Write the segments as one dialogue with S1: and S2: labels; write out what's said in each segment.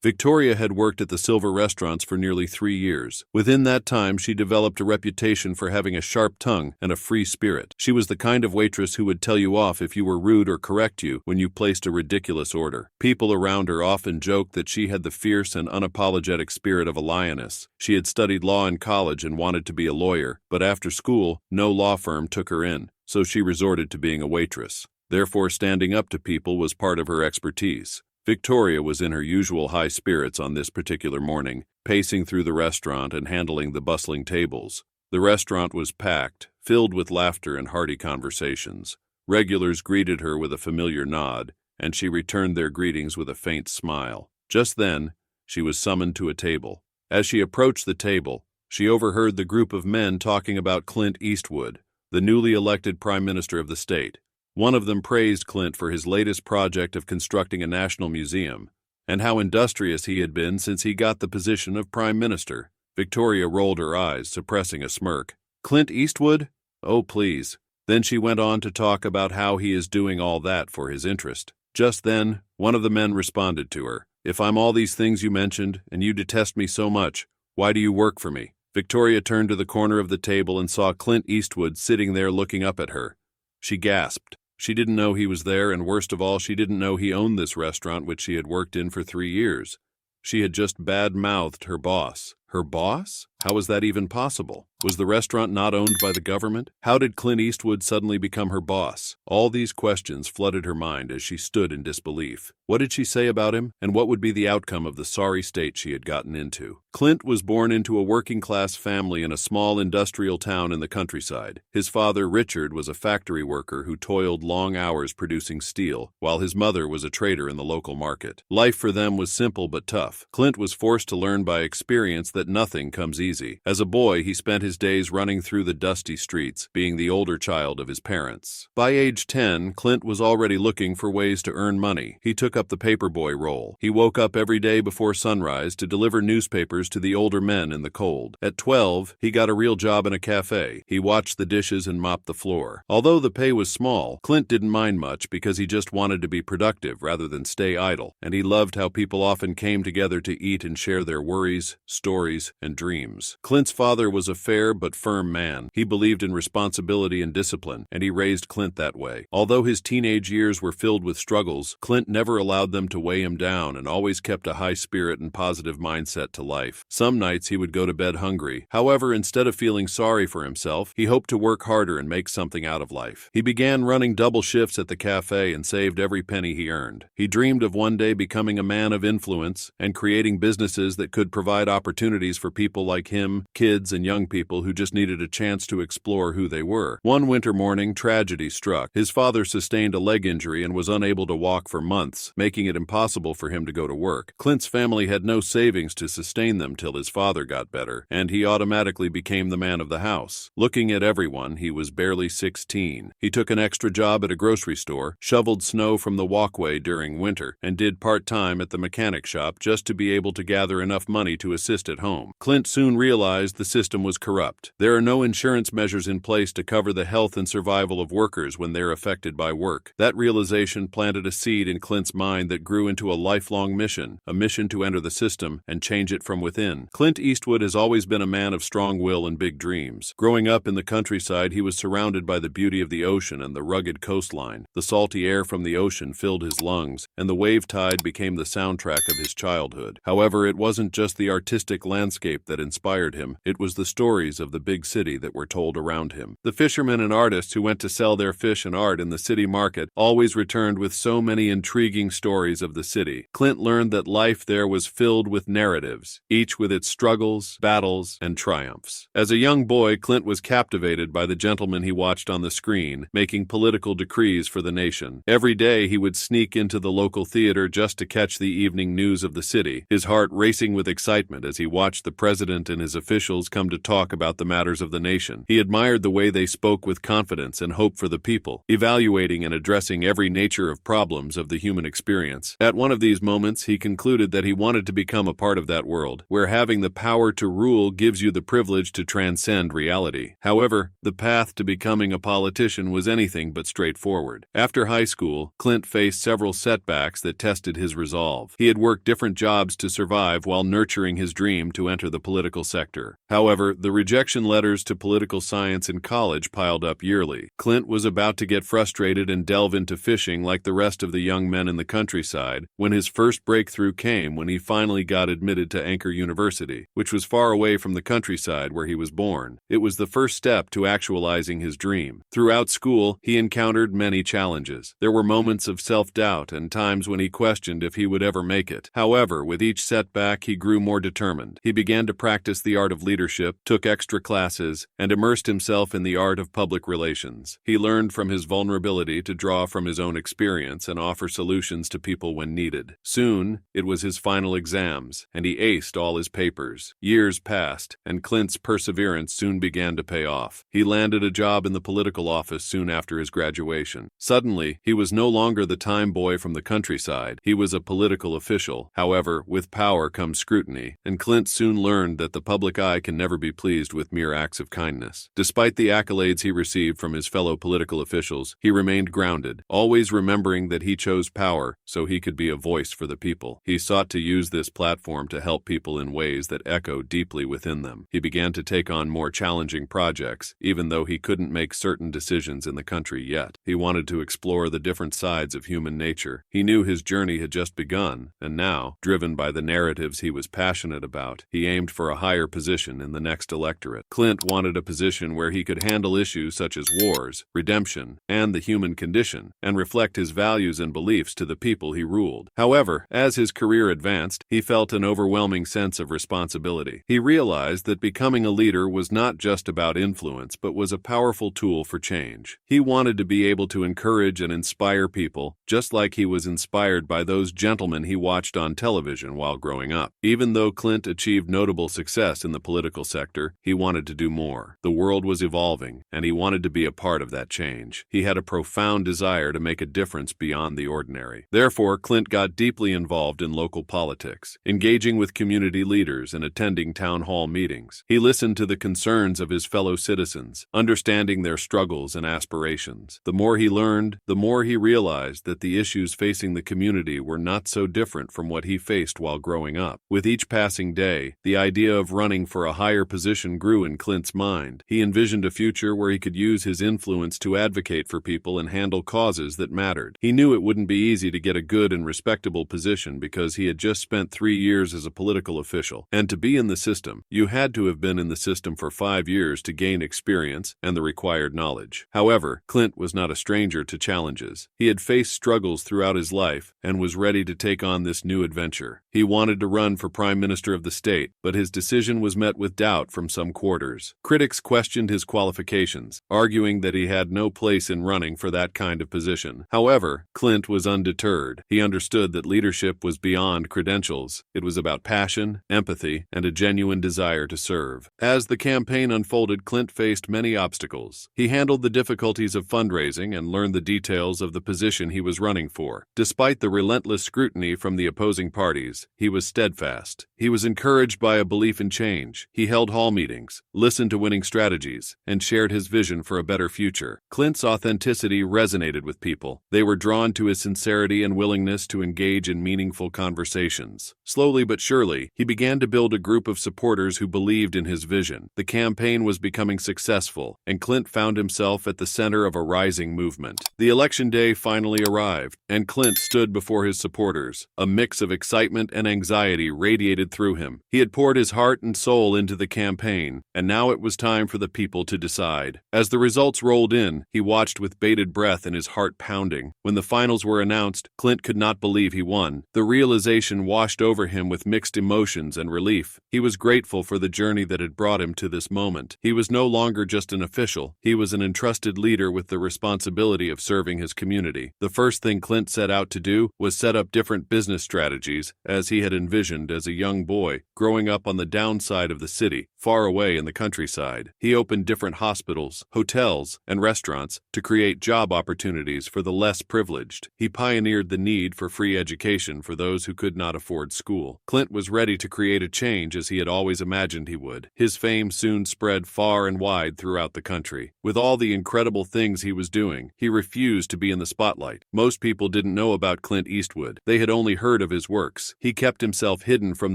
S1: Victoria had worked at the Silver restaurants for nearly 3 years. Within that time, she developed a reputation for having a sharp tongue and a free spirit. She was the kind of waitress who would tell you off if you were rude or correct you when you placed a ridiculous order. People around her often joked that she had the fierce and unapologetic spirit of a lioness. She had studied law in college and wanted to be a lawyer, but after school, no law firm took her in, so she resorted to being a waitress. Therefore, standing up to people was part of her expertise. Victoria was in her usual high spirits on this particular morning, pacing through the restaurant and handling the bustling tables. The restaurant was packed, filled with laughter and hearty conversations. Regulars greeted her with a familiar nod, and she returned their greetings with a faint smile. Just then, she was summoned to a table. As she approached the table, she overheard the group of men talking about Clint Eastwood, the newly elected Prime Minister of the state. One of them praised Clint for his latest project of constructing a national museum, and how industrious he had been since he got the position of Prime Minister. Victoria rolled her eyes, suppressing a smirk. Clint Eastwood? Oh, please. Then she went on to talk about how he is doing all that for his interest. Just then, one of the men responded to her. If I'm all these things you mentioned, and you detest me so much, why do you work for me? Victoria turned to the corner of the table and saw Clint Eastwood sitting there looking up at her. She gasped. She didn't know he was there, and worst of all, she didn't know he owned this restaurant which she had worked in for 3 years. She had just bad-mouthed her boss. Her boss? How was that even possible? Was the restaurant not owned by the government? How did Clint Eastwood suddenly become her boss? All these questions flooded her mind as she stood in disbelief. What did she say about him, and what would be the outcome of the sorry state she had gotten into? Clint was born into a working-class family in a small industrial town in the countryside. His father, Richard, was a factory worker who toiled long hours producing steel, while his mother was a trader in the local market. Life for them was simple but tough. Clint was forced to learn by experience that nothing comes easy. As a boy, he spent his days running through the dusty streets, being the older child of his parents. By age 10, Clint was already looking for ways to earn money. He took up the paperboy role. He woke up every day before sunrise to deliver newspapers to the older men in the cold. At 12, he got a real job in a cafe. He watched the dishes and mopped the floor. Although the pay was small, Clint didn't mind much because he just wanted to be productive rather than stay idle, and he loved how people often came together to eat and share their worries, stories, and dreams. Clint's father was a fair but firm man. He believed in responsibility and discipline, and he raised Clint that way. Although his teenage years were filled with struggles, Clint never allowed them to weigh him down and always kept a high spirit and positive mindset to life. Some nights he would go to bed hungry. However, instead of feeling sorry for himself, he hoped to work harder and make something out of life. He began running double shifts at the cafe and saved every penny he earned. He dreamed of one day becoming a man of influence and creating businesses that could provide opportunities for people like him, kids and young people who just needed a chance to explore who they were. One winter morning, tragedy struck. His father sustained a leg injury and was unable to walk for months, making it impossible for him to go to work. Clint's family had no savings to sustain them till his father got better, and he automatically became the man of the house. Looking at everyone, he was barely 16. He took an extra job at a grocery store, shoveled snow from the walkway during winter, and did part-time at the mechanic shop just to be able to gather enough money to assist at home. Clint soon realized the system was corrupt. There are no insurance measures in place to cover the health and survival of workers when they're affected by work. That realization planted a seed in Clint's mind that grew into a lifelong mission, a mission to enter the system and change it from within. Clint Eastwood has always been a man of strong will and big dreams. Growing up in the countryside, he was surrounded by the beauty of the ocean and the rugged coastline. The salty air from the ocean filled his lungs, and the wave tide became the soundtrack of his childhood. However, it wasn't just the artistic landscape that inspired him. It was the stories of the big city that were told around him. The fishermen and artists who went to sell their fish and art in the city market always returned with so many intriguing stories of the city. Clint learned that life there was filled with narratives, each with its struggles, battles, and triumphs. As a young boy, Clint was captivated by the gentleman he watched on the screen, making political decrees for the nation. Every day he would sneak into the local theater just to catch the evening news of the city, his heart racing with excitement as he watched the president and and his officials come to talk about the matters of the nation. He admired the way they spoke with confidence and hope for the people, evaluating and addressing every nature of problems of the human experience. At one of these moments, he concluded that he wanted to become a part of that world, where having the power to rule gives you the privilege to transcend reality. However, the path to becoming a politician was anything but straightforward. After high school, Clint faced several setbacks that tested his resolve. He had worked different jobs to survive while nurturing his dream to enter the political sector. However, the rejection letters to political science in college piled up yearly. Clint was about to get frustrated and delve into fishing like the rest of the young men in the countryside when his first breakthrough came when he finally got admitted to Anchor University, which was far away from the countryside where he was born. It was the first step to actualizing his dream. Throughout school, he encountered many challenges. There were moments of self-doubt and times when he questioned if he would ever make it. However, with each setback, he grew more determined. He began to practice the art of leadership, took extra classes, and immersed himself in the art of public relations. He learned from his vulnerability to draw from his own experience and offer solutions to people when needed. Soon, it was his final exams, and he aced all his papers. Years passed, and Clint's perseverance soon began to pay off. He landed a job in the political office soon after his graduation. Suddenly, he was no longer the time boy from the countryside. He was a political official. However, with power comes scrutiny, and Clint soon learned that the public eye can never be pleased with mere acts of kindness. Despite the accolades he received from his fellow political officials, he remained grounded, always remembering that he chose power so he could be a voice for the people. He sought to use this platform to help people in ways that echo deeply within them. He began to take on more challenging projects, even though he couldn't make certain decisions in the country yet. He wanted to explore the different sides of human nature. He knew his journey had just begun, and now, driven by the narratives he was passionate about, he aimed for a higher position in the next electorate. Clint wanted a position where he could handle issues such as wars, redemption, and the human condition, and reflect his values and beliefs to the people he ruled. However, as his career advanced, he felt an overwhelming sense of responsibility. He realized that becoming a leader was not just about influence, but was a powerful tool for change. He wanted to be able to encourage and inspire people, just like he was inspired by those gentlemen he watched on television while growing up. Even though Clint achieved notable success in the political sector, he wanted to do more. The world was evolving, and he wanted to be a part of that change. He had a profound desire to make a difference beyond the ordinary. Therefore, Clint got deeply involved in local politics, engaging with community leaders and attending town hall meetings. He listened to the concerns of his fellow citizens, understanding their struggles and aspirations. The more he learned, the more he realized that the issues facing the community were not so different from what he faced while growing up. With each passing day, the idea of running for a higher position grew in Clint's mind. He envisioned a future where he could use his influence to advocate for people and handle causes that mattered. He knew it wouldn't be easy to get a good and respectable position because he had just spent 3 years as a political official. And to be in the system, you had to have been in the system for 5 years to gain experience and the required knowledge. However, Clint was not a stranger to challenges. He had faced struggles throughout his life and was ready to take on this new adventure. He wanted to run for Prime Minister of the state, but his decision was met with doubt from some quarters. Critics questioned his qualifications, arguing that he had no place in running for that kind of position. However, Clint was undeterred. He understood that leadership was beyond credentials. It was about passion, empathy, and a genuine desire to serve. As the campaign unfolded, Clint faced many obstacles. He handled the difficulties of fundraising and learned the details of the position he was running for. Despite the relentless scrutiny from the opposing parties, he was steadfast. He was encouraged by a belief in change. He held hall meetings, listened to winning strategies, and shared his vision for a better future. Clint's authenticity resonated with people. They were drawn to his sincerity and willingness to engage in meaningful conversations. Slowly but surely, he began to build a group of supporters who believed in his vision. The campaign was becoming successful, and Clint found himself at the center of a rising movement. The election day finally arrived, and Clint stood before his supporters. A mix of excitement and anxiety radiated through him. He had poured his heart and soul into the campaign, and now it was time for the people to decide. As the results rolled in, he watched with bated breath and his heart pounding. When the finals were announced, Clint could not believe he won. The realization washed over him with mixed emotions and relief. He was grateful for the journey that had brought him to this moment. He was no longer just an official. He was an entrusted leader with the responsibility of serving his community. The first thing Clint set out to do was set up different business strategies, as he had envisioned as a young boy growing up on the downside of the city, far away in the countryside. He opened different hospitals, hotels, and restaurants to create job opportunities for the less privileged. He pioneered the need for free education for those who could not afford school. Clint was ready to create a change as he had always imagined he would. His fame soon spread far and wide throughout the country. With all the incredible things he was doing, he refused to be in the spotlight. Most people didn't know about Clint Eastwood. They had only heard of his works. He kept himself hidden from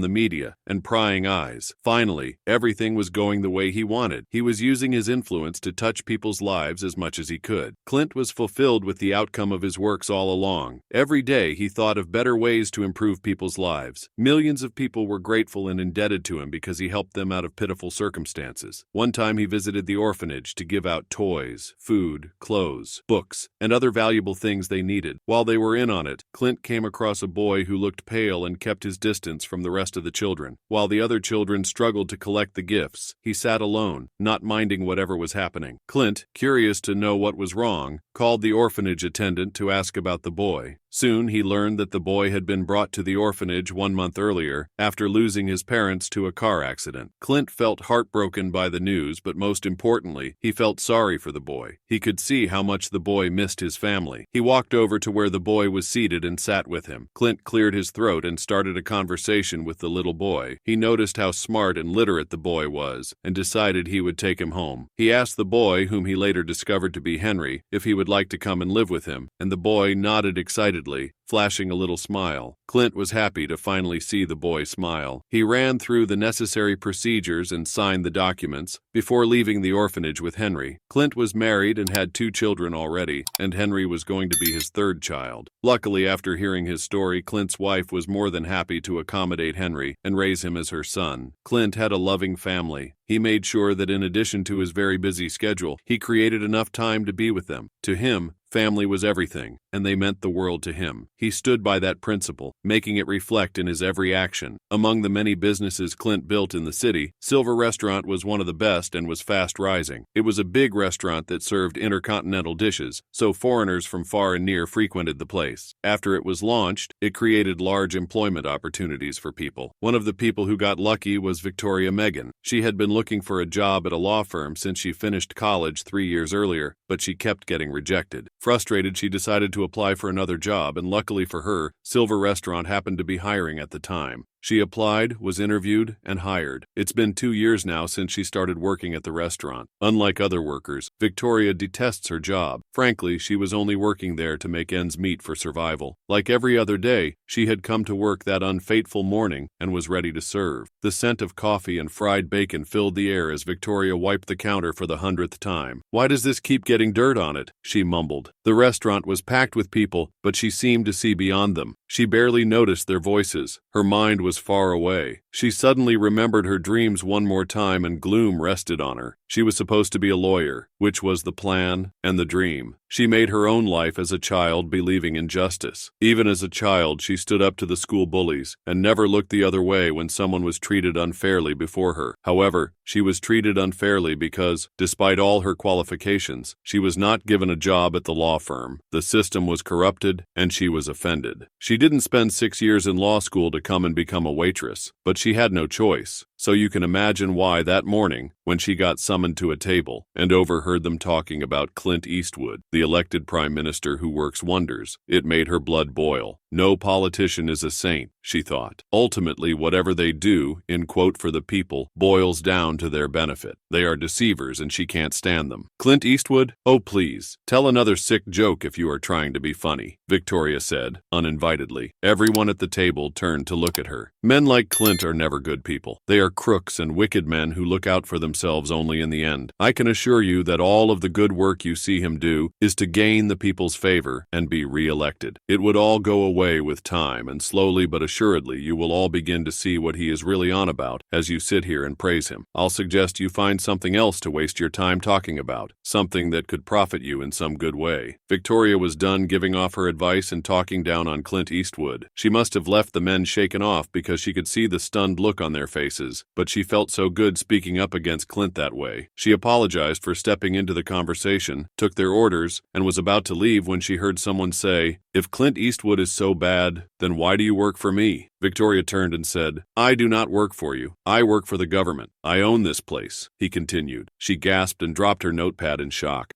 S1: the media and prying eyes. Finally, everything was going the way he wanted. He was using his influence to touch people's lives as much as he could. Clint was fulfilled with the outcome of his works all along. Every day he thought of better ways to improve people's lives. Millions of people were grateful and indebted to him because he helped them out of pitiful circumstances. One time he visited the orphanage to give out toys, food, clothes, books, and other valuable things they needed. While they were in on it, Clint came across a boy who looked pale and kept his distance from the rest of the children. While the other children struggled to collect the gifts, he sat alone, not minding whatever was happening. Clint, curious to know what was wrong, called the orphanage attendant to ask about the boy. Soon he learned that the boy had been brought to the orphanage 1 month earlier after losing his parents to a car accident. Clint felt heartbroken by the news, but most importantly, he felt sorry for the boy. He could see how much the boy missed his family. He walked over to where the boy was seated and sat with him. Clint cleared his throat and started a conversation with the little boy. He noticed how smart and literate the boy was and decided he would take him home. He asked the boy, whom he later discovered to be Henry, if he would like to come and live with him, and the boy nodded excitedly, flashing a little smile. Clint was happy to finally see the boy smile. He ran through the necessary procedures and signed the documents before leaving the orphanage with Henry. Clint was married and had 2 children already, and Henry was going to be his 3rd child. Luckily, after hearing his story, Clint's wife was more than happy to accommodate Henry and raise him as her son. Clint had a loving family. He made sure that in addition to his very busy schedule, he created enough time to be with them. To him, family was everything, and they meant the world to him. He stood by that principle, making it reflect in his every action. Among the many businesses Clint built in the city, Silver Restaurant was one of the best and was fast rising. It was a big restaurant that served intercontinental dishes, so foreigners from far and near frequented the place. After it was launched, it created large employment opportunities for people. One of the people who got lucky was Victoria Megan. She had been looking for a job at a law firm since she finished college 3 years earlier, but she kept getting rejected. Frustrated, she decided to apply for another job, and luckily for her, Silver Restaurant happened to be hiring at the time. She applied, was interviewed, and hired. It's been 2 years now since she started working at the restaurant. Unlike other workers, Victoria detests her job. Frankly, she was only working there to make ends meet for survival. Like every other day, she had come to work that unfateful morning and was ready to serve. The scent of coffee and fried bacon filled the air as Victoria wiped the counter for the 100th time. "Why does this keep getting dirt on it?" she mumbled. The restaurant was packed with people, but she seemed to see beyond them. She barely noticed their voices. Her mind was far away. She suddenly remembered her dreams one more time, and gloom rested on her. She was supposed to be a lawyer, which was the plan and the dream. She made her own life as a child, believing in justice. Even as a child, she stood up to the school bullies and never looked the other way when someone was treated unfairly before her. However, she was treated unfairly because, despite all her qualifications, she was not given a job at the law firm. The system was corrupted, and she was offended. She didn't spend 6 years in law school to come and become a waitress, but she had no choice. So you can imagine why that morning, when she got summoned to a table and overheard them talking about Clint Eastwood, the elected prime minister who works wonders, it made her blood boil. No politician is a saint, she thought. Ultimately, whatever they do, in quote for the people, boils down to their benefit. They are deceivers and she can't stand them. Clint Eastwood? Oh please, tell another sick joke if you are trying to be funny, Victoria said, uninvitedly. Everyone at the table turned to look at her. Men like Clint are never good people. They are crooks and wicked men who look out for themselves only in the end. I can assure you that all of the good work you see him do is to gain the people's favor and be re-elected. It would all go away with time, and slowly but assuredly you will all begin to see what he is really on about as you sit here and praise him. I'll suggest you find something else to waste your time talking about, something that could profit you in some good way. Victoria was done giving off her advice and talking down on Clint Eastwood. She must have left the men shaken off because she could see the stunned look on their faces, but she felt so good speaking up against Clint that way. She apologized for stepping into the conversation, took their orders, and was about to leave when she heard someone say, "If Clint Eastwood is so bad, then why do you work for me?" Victoria turned and said, I do not work for you. I work for the government. I own this place, he continued. She gasped and dropped her notepad in shock.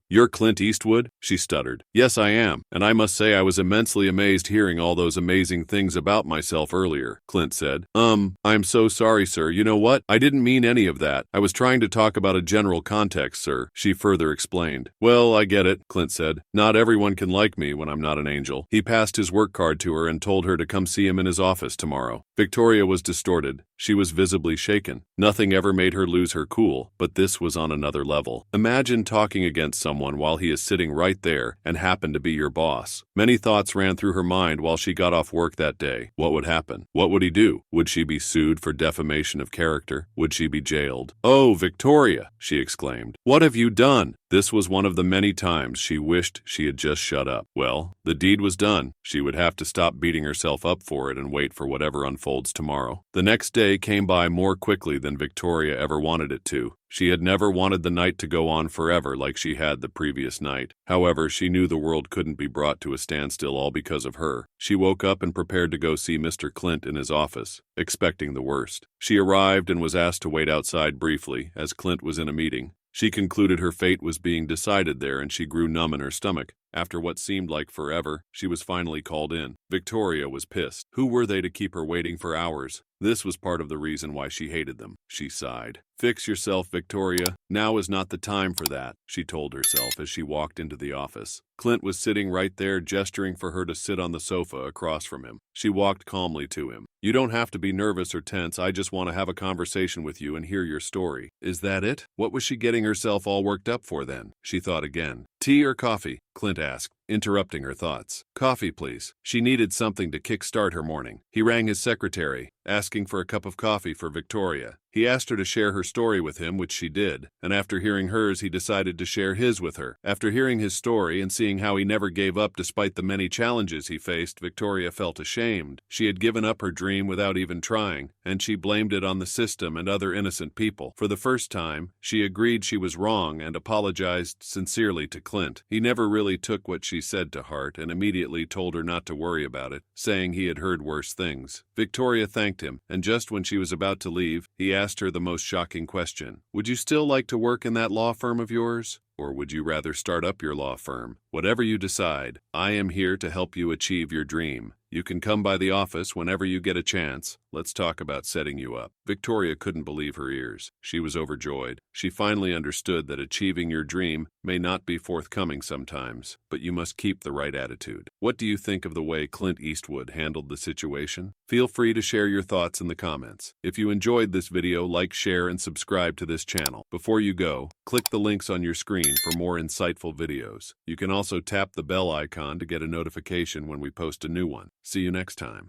S1: You're Clint Eastwood? She stuttered. Yes, I am, and I must say I was immensely amazed hearing all those amazing things about myself earlier, Clint said. I'm so sorry, sir. You know what? I didn't mean any of that. I was trying to talk about a general context, sir, she further explained. Well, I get it, Clint said. Not everyone can like me when I'm not an angel. He passed his work card to her and told her to come see him in his office tomorrow. Victoria was distorted. She was visibly shaken. Nothing ever made her lose her cool, but this was on another level. Imagine talking against someone while he is sitting right there and happened to be your boss. Many thoughts ran through her mind while she got off work that day. What would happen? What would he do? Would she be sued for defamation of character? Would she be jailed? Oh, Victoria, she exclaimed. What have you done? This was one of the many times she wished she had just shut up. Well, the deed was done. She would have to stop beating herself up for it and wait for whatever unfolds tomorrow. The next day came by more quickly than Victoria ever wanted it to. She had never wanted the night to go on forever like she had the previous night. However, she knew the world couldn't be brought to a standstill all because of her. She woke up and prepared to go see Mr. Clint in his office, expecting the worst. She arrived and was asked to wait outside briefly, as Clint was in a meeting. She concluded her fate was being decided there and she grew numb in her stomach. After what seemed like forever, she was finally called in. Victoria was pissed. Who were they to keep her waiting for hours? This was part of the reason why she hated them. She sighed. Fix yourself, Victoria. Now is not the time for that, she told herself as she walked into the office. Clint was sitting right there, gesturing for her to sit on the sofa across from him. She walked calmly to him. You don't have to be nervous or tense. I just want to have a conversation with you and hear your story. Is that it? What was she getting herself all worked up for then? She thought again. Tea or coffee? Clint asked, interrupting her thoughts. Coffee, please. She needed something to kickstart her morning. He rang his secretary, asking for a cup of coffee for Victoria. He asked her to share her story with him, which she did, and after hearing hers, he decided to share his with her. After hearing his story and seeing how he never gave up despite the many challenges he faced, Victoria felt ashamed. She had given up her dream without even trying, and she blamed it on the system and other innocent people. For the first time, she agreed she was wrong and apologized sincerely to Clint. He never really took what she said to heart and immediately told her not to worry about it, saying he had heard worse things. Victoria thanked him, and just when she was about to leave, he asked her the most shocking question. Would you still like to work in that law firm of yours? Or would you rather start up your law firm? Whatever you decide, I am here to help you achieve your dream. You can come by the office whenever you get a chance. Let's talk about setting you up. Victoria couldn't believe her ears. She was overjoyed. She finally understood that achieving your dream may not be forthcoming sometimes, but you must keep the right attitude. What do you think of the way Clint Eastwood handled the situation? Feel free to share your thoughts in the comments. If you enjoyed this video, like, share, and subscribe to this channel. Before you go, click the links on your screen for more insightful videos. You can also tap the bell icon to get a notification when we post a new one. See you next time.